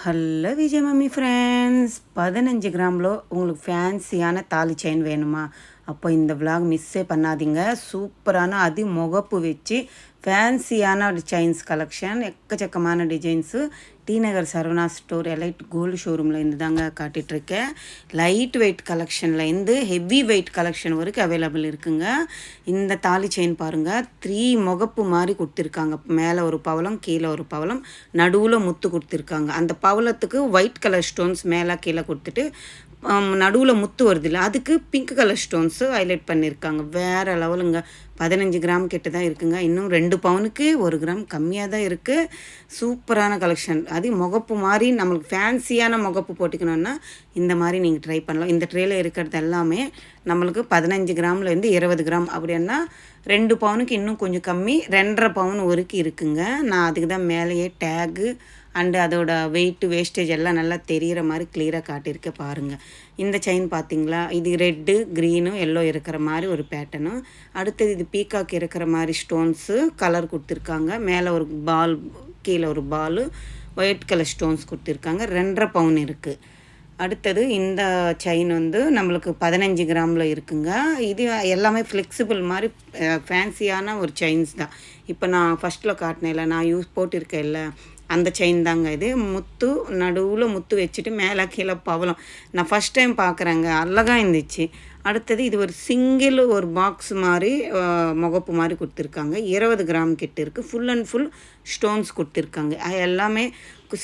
Hello Vijay mummy friends, 15 கிராமில் உங்களுக்கு ஃபேன்சியான தாலி chain வேணுமா? அப்போ இந்த விலாக் மிஸ்ஸே பண்ணாதீங்க. சூப்பரான முகப்பு வச்சு ஃபேன்சியான செயின்ஸ் கலெக்ஷன், எக்கச்சக்கமான designs T Nagar Saravana store elite gold ஷோரூமில் இருந்து தாங்க காட்டிகிட்ருக்கேன். லைட் வெயிட் கலெக்ஷன்லேருந்து ஹெவி வெயிட் கலெக்ஷன் வரைக்கும் அவைலபிள் இருக்குங்க. இந்த தாலி செயின் பாருங்கள், 3 முகப்பு மாதிரி கொடுத்துருக்காங்க. மேலே ஒரு பவளம், கீழே ஒரு பவளம், நடுவில் முத்து கொடுத்துருக்காங்க. அந்த பவளத்துக்கு ஒயிட் கலர் ஸ்டோன்ஸ் மேலே கீழே கொடுத்துட்டு நடுவில் முத்து வருது இல்லை, அதுக்கு பிங்க் கலர் ஸ்டோன்ஸு ஹைலைட் பண்ணியிருக்காங்க. வேறு லெவலுங்க. 15 கிராம் கிட்ட தான் இருக்குங்க. இன்னும் 2 பவுனுக்கு 1 கிராம் கம்மியாக தான் இருக்குது. சூப்பரான கலெக்ஷன். முகப்பு மாதிரி நம்மளுக்கு ஃபேன்சியான முகப்பு போட்டுக்கணுன்னா இந்த மாதிரி நீங்கள் ட்ரை பண்ணலாம். இந்த ட்ரேயில் இருக்கிறது எல்லாமே நம்மளுக்கு 15 கிராம்லேருந்து 20 கிராம் அப்படின்னா 2 பவுனுக்கு இன்னும் கொஞ்சம் கம்மி, 2.5 பவுன் வரைக்கும் இருக்குங்க. நான் அதுக்கு தான் மேலேயே டேகு அண்டு அதோட வெயிட்டு வேஸ்டேஜ் எல்லாம் நல்லா தெரிகிற மாதிரி கிளியராக காட்டியிருக்க பாருங்கள். இந்த செயின் பார்த்திங்களா, இது ரெட்டு க்ரீனு எல்லோ இருக்கிற மாதிரி ஒரு பேட்டர்னு. அடுத்தது இது பீகாக் இருக்கிற மாதிரி ஸ்டோன்ஸு கலர் கொடுத்துருக்காங்க. மேலே ஒரு பால், கீழே ஒரு பால், ஒயிட் கலர் ஸ்டோன்ஸ் கொடுத்துருக்காங்க. 2.5 பவுன் இருக்குது. அடுத்தது இந்த செயின் நம்மளுக்கு 15 கிராமில் இருக்குங்க. இது எல்லாமே ஃப்ளெக்சிபிள் மாதிரி ஃபேன்சியான ஒரு செயின்ஸ் தான். இப்போ நான் ஃபஸ்ட்டில் காட்டினேன்ல, நான் போட்டிருக்கேன் இல்லை, அந்த செயின் தாங்க இது. முத்து நடுவில் முத்து வச்சுட்டு மேலே கீழே பவளம். நான் ஃபஸ்ட் டைம் பார்க்குறேங்க, அழகாக இருந்துச்சு. அடுத்தது இது ஒரு சிங்கிள் ஒரு பாக்ஸ் மாதிரி முகப்பு மாதிரி கொடுத்துருக்காங்க. 20 கிராம் கிட்ட இருக்குது. ஃபுல் அண்ட் ஃபுல் ஸ்டோன்ஸ் கொடுத்துருக்காங்க. எல்லாமே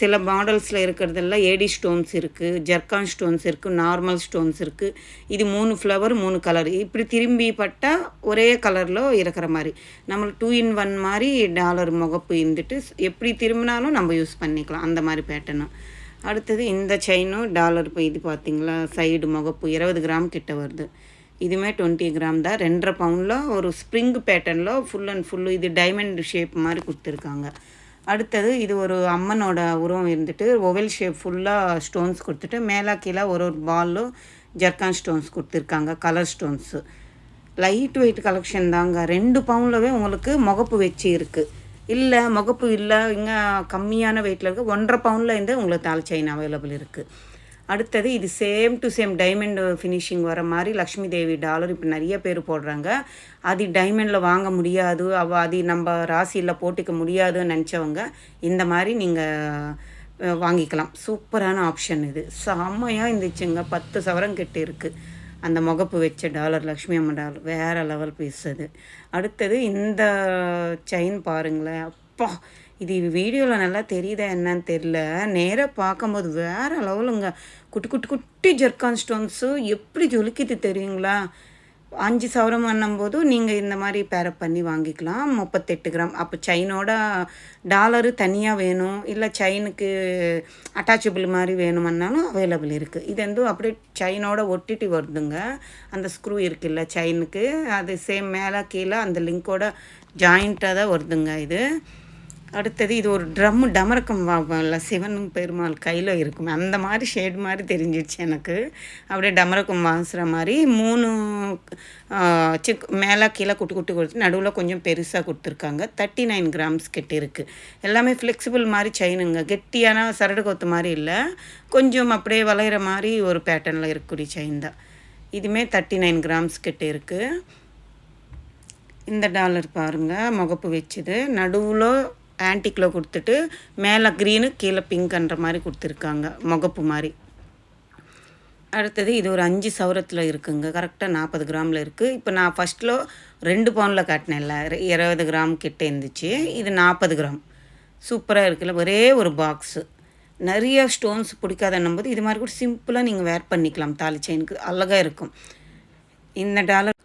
சில மாடல்ஸில் இருக்கிறதெல்லாம் ஏடி ஸ்டோன்ஸ் இருக்குது, ஜர்கான் ஸ்டோன்ஸ் இருக்குது, நார்மல் ஸ்டோன்ஸ் இருக்குது. இது 3 ஃப்ளவர் 3 கலர் இப்படி திரும்பி பட்டால் ஒரே கலரில் இருக்கிற மாதிரி நம்மளுக்கு 2 in 1 மாதிரி டாலர் முகப்பு இருந்துட்டு எப்படி திரும்பினாலும் நம்ம யூஸ் பண்ணிக்கலாம், அந்த மாதிரி பேட்டர்னு. அடுத்தது இந்த செயினும் டாலர். இப்போ இது பார்த்திங்களா, சைடு முகப்பு 20 கிராம் கிட்ட வருது. இதுவுமே 20 கிராம் தான். 2.5 பவுனில் ஒரு ஸ்ப்ரிங் பேட்டர்னில் ஃபுல் அண்ட் ஃபுல்லு இது டைமண்ட் ஷேப் மாதிரி கொடுத்துருக்காங்க. அடுத்தது இது ஒரு அம்மனோட உருவம் இருந்துட்டு ஒவல் ஷேப் ஃபுல்லாக ஸ்டோன்ஸ் கொடுத்துட்டு மேலே கீழே ஒரு பாலும் ஜர்கான் ஸ்டோன்ஸ் கொடுத்துருக்காங்க, colour stones. Light weight collection தாங்க. 2 பவுன்லவே உங்களுக்கு முகப்பு வச்சு இருக்குது. இல்லை முகப்பு இல்லை, இங்கே கம்மியான வெயிட்டில் இருக்குது, 1.5 பவுன்லேருந்து உங்களுக்கு தாலி செயின் அவைலபிள் இருக்குது. அடுத்தது இது same to same diamond finishing வர மாதிரி லக்ஷ்மி தேவி டாலர் இப்போ நிறைய பேர் போடுறாங்க. அது டைமண்டில் வாங்க முடியாது, அது நம்ம ராசியில் போட்டுக்க முடியாதுன்னு நினச்சவங்க இந்த மாதிரி நீங்கள் வாங்கிக்கலாம். சூப்பரான ஆப்ஷன் இது. செம்மையாக இருந்துச்சுங்க. 10 சவரம் கிட்ட இருக்குது அந்த முகப்பு வச்ச டாலர், லக்ஷ்மி அம்மன் டாலர். வேறு லெவல் பீஸ் அது. அடுத்தது இந்த செயின் பாருங்களேன், அப்பா இது வீடியோவில் நல்லா தெரியுதா என்னன்னு தெரில, நேராக பார்க்கும்போது வேறு லெவலுங்க. குட்டி குட்டி குட்டி ஜர்கான் ஸ்டோன்ஸு எப்படி ஜொலிக்குது தெரியுங்களா? 5 சவரம் பண்ணும்போது நீங்கள் இந்த மாதிரி பேரப் பண்ணி வாங்கிக்கலாம். 38 கிராம். அப்போ செயினோட டாலரு தனியாக வேணும், இல்லை செயினுக்கு அட்டாச்சபிள் மாதிரி வேணுமன்னாலும் அவைலபிள் இருக்குது. இது அப்படியே செயினோட ஒட்டிட்டு வருதுங்க. அந்த ஸ்க்ரூ இருக்குல்ல செயினுக்கு, அது சேம் மேலே கீழே அந்த லிங்கோட ஜாயிண்ட்டாக தான் வருதுங்க இது. அடுத்தது இது ஒரு டமரக்கம் இல்லை, சிவன் பெருமாள் கையில் இருக்கும் அந்த மாதிரி ஷேட் மாதிரி தெரிஞ்சிடுச்சு எனக்கு. அப்படியே டமரக்கம் வாசுகிற மாதிரி 3 மேலே கீழே குட்டி குட்டி கொடுத்து நடுவில் கொஞ்சம் பெருசாக கொடுத்துருக்காங்க. 39 கிராம்ஸ் கிட்ட இருக்குது. எல்லாமே ஃப்ளெக்சிபிள் மாதிரி செயினுங்க. கெட்டியான சரடு கொத்து மாதிரி இல்லை, கொஞ்சம் அப்படியே வளையிற மாதிரி ஒரு பேட்டர்னில் இருக்கக்கூடிய செயின் தான். இதுவுமே 39 கிராம்ஸ் கிட்ட இருக்குது. இந்த டாலர் பாருங்கள், முகப்பு வச்சுது நடுவில் ஆன்டிக்கில் கொடுத்துட்டு மேலே க்ரீனு கீழே பிங்க்ன்ற மாதிரி கொடுத்துருக்காங்க முகப்பு மாதிரி. அடுத்தது இது ஒரு 5 சவரத்தில் இருக்குங்க. கரெக்டாக 40 கிராமில் இருக்குது. இப்போ நான் ஃபஸ்ட்டில் 2 பவுனில் காட்டினேன்ல, 20 கிராம் கிட்டே இருந்துச்சு. இது 40 கிராம். சூப்பராக இருக்குல்ல, ஒரே ஒரு பாக்ஸு. நிறைய ஸ்டோன்ஸ் பிடிக்காதன்னும் போது இது மாதிரி கூட சிம்பிளாக நீங்கள் வேர் பண்ணிக்கலாம். தாலி செயினுக்கு அழகாக இருக்கும். இந்த டாலர்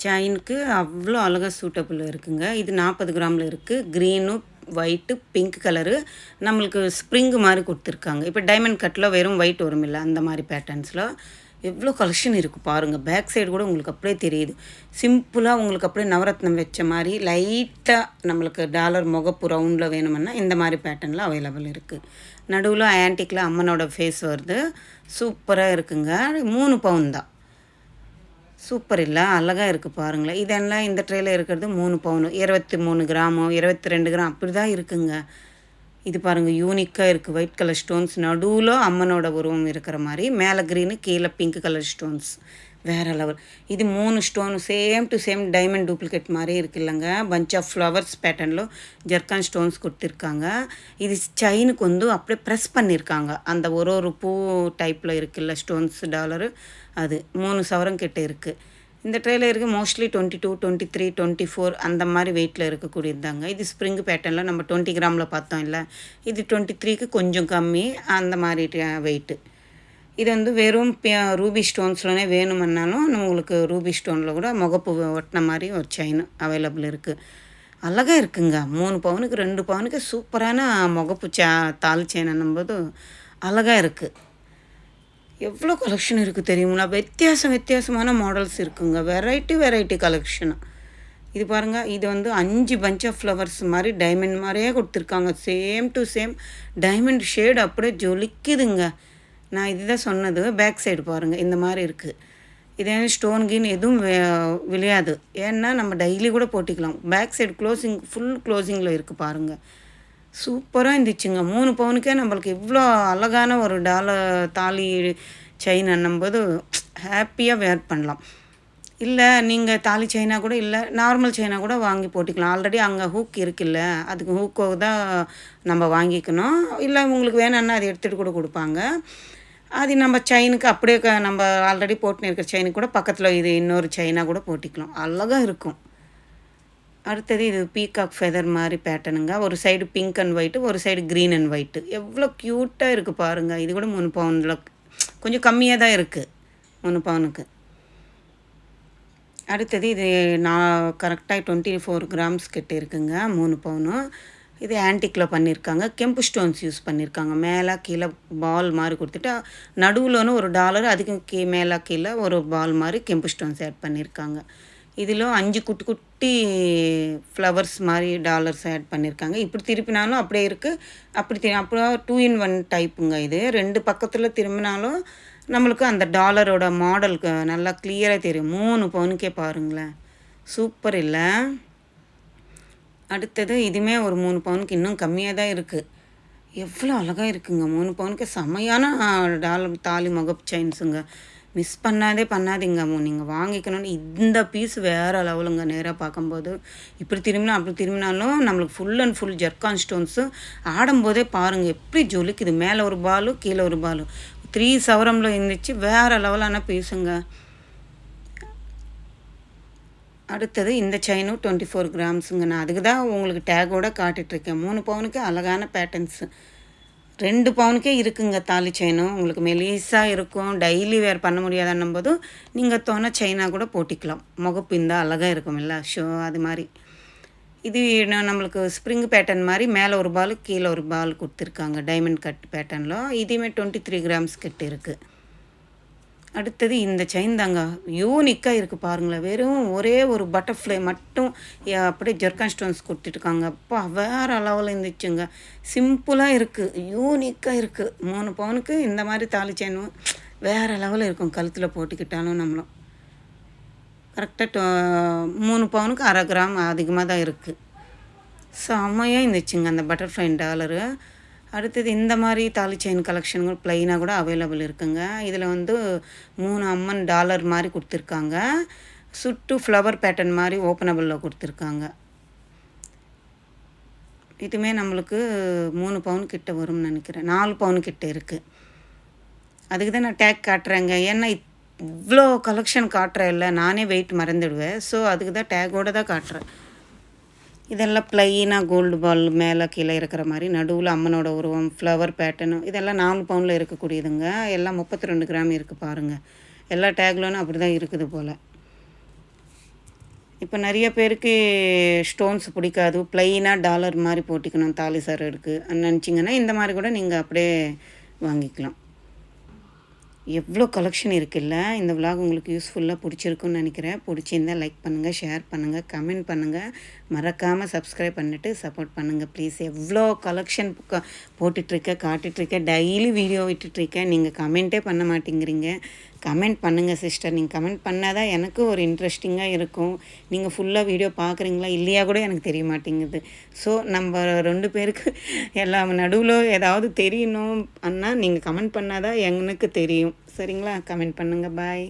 செயினுக்கு அவ்வளோ அழகாக சூட்டபுள் இருக்குங்க. இது 40 கிராமில் இருக்குது. க்ரீனு ஒயிட்டு பிங்க் கலரு நம்மளுக்கு ஸ்ப்ரிங்கு மாதிரி கொடுத்துருக்காங்க. இப்போ டைமண்ட் கட்டில் வெறும் ஒயிட் வரும் இல்லை, அந்த மாதிரி பேட்டர்ன்ஸில் எவ்வளோ கலெக்ஷன் இருக்குது பாருங்கள். பேக் சைடு கூட உங்களுக்கு அப்படியே தெரியுது. சிம்பிளாக உங்களுக்கு அப்படியே நவரத்னம் வச்ச மாதிரி லைட்டாக நம்மளுக்கு டாலர் முகப்பு ரவுண்டில் வேணுமுன்னா இந்த மாதிரி பேட்டர்னில் அவைலபிள் இருக்குது. நடுவில் ஆன்டிக்கில் அம்மனோட ஃபேஸ் வருது. சூப்பராக இருக்குங்க. 3 பவுன் தான். சூப்பர் இல்லை, அழகாக இருக்குது பாருங்களேன். இதெல்லாம் இந்த ட்ரேயில் இருக்கிறது 3 பவுனு, 23 கிராமோ 22 கிராம் அப்படி தான் இருக்குங்க. இது பாருங்கள் யூனிக்காக இருக்குது. ஒயிட் கலர் ஸ்டோன்ஸ், நடுவில் அம்மனோட உருவம் இருக்கிற மாதிரி, மேலே க்ரீனு கீழே பிங்க் கலர் ஸ்டோன்ஸ், வேறு லெவல். இது 3 stone same to same diamond duplicate மாதிரி இருக்குல்லங்க. பஞ்ச் ஆஃப் ஃப்ளவர்ஸ் பேட்டர்னில் ஜர்கான் ஸ்டோன்ஸ் கொடுத்துருக்காங்க. இது செயினுக்கு வந்து அப்படியே ப்ரெஸ் பண்ணியிருக்காங்க. அந்த ஒரு பூ டைப்பில் இருக்குல்ல ஸ்டோன்ஸ் டாலரு, அது 3 சவரம் கிட்ட இருக்குது. இந்த ட்ரேயில் இருக்க மோஸ்ட்லி 22, 23, 24 அந்த மாதிரி வெயிட்டில் இருக்கக்கூடியது தாங்க. இது ஸ்ப்ரிங் பேட்டர்னில் நம்ம 20 கிராமில் பார்த்தோம் இல்லை, இது 23க்கு கொஞ்சம் கம்மி அந்த மாதிரி வெயிட்டு. இது வந்து வெறும் ரூபி ஸ்டோன்ஸ்லனே வேணுமன்னாலும் உங்களுக்கு ரூபி ஸ்டோனில் கூட முகப்பு ஒட்டின மாதிரி ஒரு செயின் அவைலபிள் இருக்குது. அழகாக இருக்குங்க. 3 பவுனுக்கு 2 பவுனுக்கு சூப்பரான முகப்பு தாலி செயின் என்னும்போது அழகாக இருக்குது. எவ்வளோ கலெக்ஷன் இருக்குது தெரியுங்களா? வித்தியாசமான மாடல்ஸ் இருக்குங்க. Variety collection. இது பாருங்கள், இது வந்து 5 பஞ்ச் ஆஃப் ஃப்ளவர்ஸ் மாதிரி டைமண்ட் மாதிரியே கொடுத்துருக்காங்க. Same to same diamond shade அப்படியே ஜொலிக்குதுங்க. நான் இதுதான் சொன்னது. பேக் சைடு பாருங்கள், இந்த மாதிரி இருக்குது. இதே ஸ்டோன் கீன் எதுவும் விளையாது. ஏன்னா நம்ம டெய்லி கூட போட்டிக்கலாம். பேக் சைடு க்ளோசிங் ஃபுல் க்ளோசிங்கில் இருக்குது பாருங்கள். சூப்பராக இருந்துச்சுங்க. 3 பவுனுக்கே நம்மளுக்கு இவ்வளோ அழகான ஒரு தாலி செயின் அண்ணும்போது ஹாப்பியாக வேர் பண்ணலாம். இல்லை நீங்கள் தாலி செயினாக கூட இல்லை நார்மல் செயினாக கூட வாங்கி போட்டிக்கலாம். ஆல்ரெடி அங்கே ஹூக் இருக்குல்ல, அதுக்கு ஹூக்கோ தான் நம்ம வாங்கிக்கணும். இல்லை உங்களுக்கு வேணும்னா அதை எடுத்துகிட்டு கூட கொடுப்பாங்க. அது நம்ம செயினுக்கு அப்படியே நம்ம ஆல்ரெடி போட்டுன்னு இருக்கிற செயினுக்கு கூட பக்கத்தில் இது இன்னொரு செயினாக கூட போட்டிக்கலாம். அழகாக இருக்கும். அடுத்தது இது பீகாக் ஃபெதர் மாதிரி பேட்டர்னுங்க. ஒரு சைடு பிங்க் அண்ட் ஒயிட்டு, ஒரு சைடு க்ரீன் அண்ட் ஒயிட்டு. எவ்வளோ க்யூட்டாக இருக்குது பாருங்கள். இது கூட 3 பவுனில் கொஞ்சம் கம்மியாக தான் இருக்குது 3 பவுனுக்கு. அடுத்தது இது நான் கரெக்டாக 24 கிராம்ஸ் கிட்ட இருக்குங்க 3 பவுனும். இது ஆன்டிக்கில் பண்ணியிருக்காங்க. கெம்பு ஸ்டோன்ஸ் யூஸ் பண்ணியிருக்காங்க. மேலே கீழே பால் மாதிரி கொடுத்துட்டு நடுவில்னு ஒரு டாலர், அதுக்கு மேலே கீழே ஒரு பால் மாதிரி கெம்பு ஸ்டோன்ஸ் ஆட் பண்ணியிருக்காங்க. இதில் 5 குட்டி ஃப்ளவர்ஸ் மாதிரி டாலர்ஸ் ஆட் பண்ணியிருக்காங்க. இப்படி திருப்பினாலும் அப்படியே இருக்குது, அப்புறம் 2 in 1 டைப்புங்க. இது 2 பக்கத்தில் திரும்பினாலும் நம்மளுக்கு அந்த டாலரோட மாடலுக்கு நல்லா கிளியராக தெரியும். 3 பவுனுக்கே பாருங்களேன், சூப்பர் இல்லை? அடுத்தது இதுவுமே ஒரு 3 பவுனுக்கு இன்னும் கம்மியாக தான் இருக்குது. எவ்வளோ அழகாக இருக்குங்க. 3 பவுனுக்கு செம்மையான தாலி முகப்பு செயின்ஸுங்க. மிஸ் பண்ணாதீங்க. நீங்கள் வாங்கிக்கணும்னு இந்த பீஸ் வேறு லெவலுங்க. நேராக பார்க்கும்போது இப்படி திரும்பினா அப்படி திரும்பினாலும் நம்மளுக்கு full and full zircon stones ஆடும்போதே பாருங்கள் எப்படி ஜொலிக்குது. மேலே ஒரு பாலு கீழே ஒரு பாலு 3 சவரமில் இருந்துச்சு. வேறு லெவலான பீஸுங்க. அடுத்தது இந்த செயினும் 24 கிராம்ஸுங்க. நான் அதுக்கு தான் உங்களுக்கு டேக்கோடு காட்டிகிட்ருக்கேன். 3 பவுனுக்கு அழகான பேட்டர்ன்ஸு. 2 பவுனுக்கே இருக்குங்க தாலி செயினும். உங்களுக்கு மெலிசாக இருக்கும், டெய்லி வேர் பண்ண முடியாதுன்னும் போதும் நீங்கள் தொனை செயினாக கூட போட்டிக்கலாம். முகப்பு இருந்தால் அழகாக இருக்கும் இல்லை அது மாதிரி. இது நம்மளுக்கு ஸ்ப்ரிங் பேட்டர்ன் மாதிரி மேலே ஒரு பால் கீழே ஒரு பால் கொடுத்துருக்காங்க டைமண்ட் கட் பேட்டர்னில். இதுவுமே 23 கிராம்ஸ் கிட்ட இருக்குது. அடுத்தது இந்த செயின் தாங்க யூனிக்காக இருக்குது பாருங்களேன். வெறும் ஒரே ஒரு பட்டர்ஃப்ளை மட்டும் அப்படியே ஜர்கான் ஸ்டோன்ஸ் கொடுத்துட்ருக்காங்க. அப்பா வேறு அளவில் இருந்துச்சுங்க. சிம்பிளாக இருக்குது, யூனிக்காக இருக்குது. 3 பவுனுக்கு இந்த மாதிரி தாலி செயினும் வேறு லெவலில் இருக்கும். கழுத்தில் போட்டுக்கிட்டாலும் நம்மளும் கரெக்டாக 3 பவுனுக்கு 1/2 கிராம் அதிகமாக தான் இருக்குது. செம்மையாக இருந்துச்சுங்க அந்த பட்டர்ஃப்ளை டாலரு. அடுத்தது இந்த மாதிரி தாலி செயின் கலெக்ஷன்கள் ப்ளைனாக கூட அவைலபிள் இருக்குங்க. இதில் வந்து 3 அம்மன் டாலர் மாதிரி கொடுத்துருக்காங்க. சுட்டு ஃப்ளவர் பேட்டர்ன் மாதிரி ஓப்பனபிளில் கொடுத்துருக்காங்க. இதுவுமே நம்மளுக்கு 3 பவுன் கிட்ட வரும்னு நினைக்கிறேன். 4 பவுன் கிட்ட இருக்குது. அதுக்கு தான் நான் டேக் காட்டுறேங்க. ஏன்னா இவ்வளோ கலெக்ஷன் காட்டுறேன் இல்லை, நானே வெயிட் மறந்துடுவேன். ஸோ அதுக்கு தான் டேக்கோடு தான் காட்டுறேன். இதெல்லாம் ப்ளைனாக கோல்டு பால் மேலே கீழே இருக்கிற மாதிரி, நடுவில் அம்மனோட உருவம், ஃப்ளவர் பேட்டர்னு, இதெல்லாம் 4 பவுனில் இருக்கக்கூடியதுங்க. எல்லாம் 32 கிராம் இருக்குது பாருங்கள். எல்லா டேக்லனும் அப்படி தான் இருக்குது போல். இப்போ நிறைய பேருக்கு ஸ்டோன்ஸ் பிடிக்காது, ப்ளைனாக டாலர் மாதிரி போட்டிக்கணும் தாலி சரடுக்கு நினச்சிங்கன்னா இந்த மாதிரி கூட நீங்கள் அப்படியே வாங்கிக்கலாம். எவ்வளோ கலெக்ஷன் இருக்குல்ல. இந்த விலாக் உங்களுக்கு யூஸ்ஃபுல்லாக பிடிச்சிருக்குன்னு நினைக்கிறேன். பிடிச்சிருந்தால் லைக் பண்ணுங்கள், ஷேர் பண்ணுங்கள், கமெண்ட் பண்ணுங்கள். மறக்காமல் சப்ஸ்கிரைப் பண்ணிவிட்டு சப்போர்ட் பண்ணுங்கள் ப்ளீஸ். எவ்வளோ கலெக்ஷன் போட்டுட்ருக்கேன், காட்டிகிட்ருக்கேன், டெய்லி வீடியோ விட்டுட்ருக்கேன். நீங்கள் கமெண்ட்டே பண்ண மாட்டேங்கிறீங்க. கமெண்ட் பண்ணுங்கள் சிஸ்டர். நீங்கள் கமெண்ட் பண்ணால் தான் எனக்கும் ஒரு இன்ட்ரெஸ்டிங்காக இருக்கும். நீங்கள் ஃபுல்லாக வீடியோ பார்க்குறீங்களா இல்லையா கூட எனக்கு தெரிய மாட்டேங்குது. ஸோ நம்ம 2 பேருக்கு எல்லாம் நடுவில் ஏதாவது தெரியணும் அண்ணா நீங்கள் கமெண்ட் பண்ணால் தான் எனக்கு தெரியும். சரிங்களா? கமெண்ட் பண்ணுங்கள். பாய்.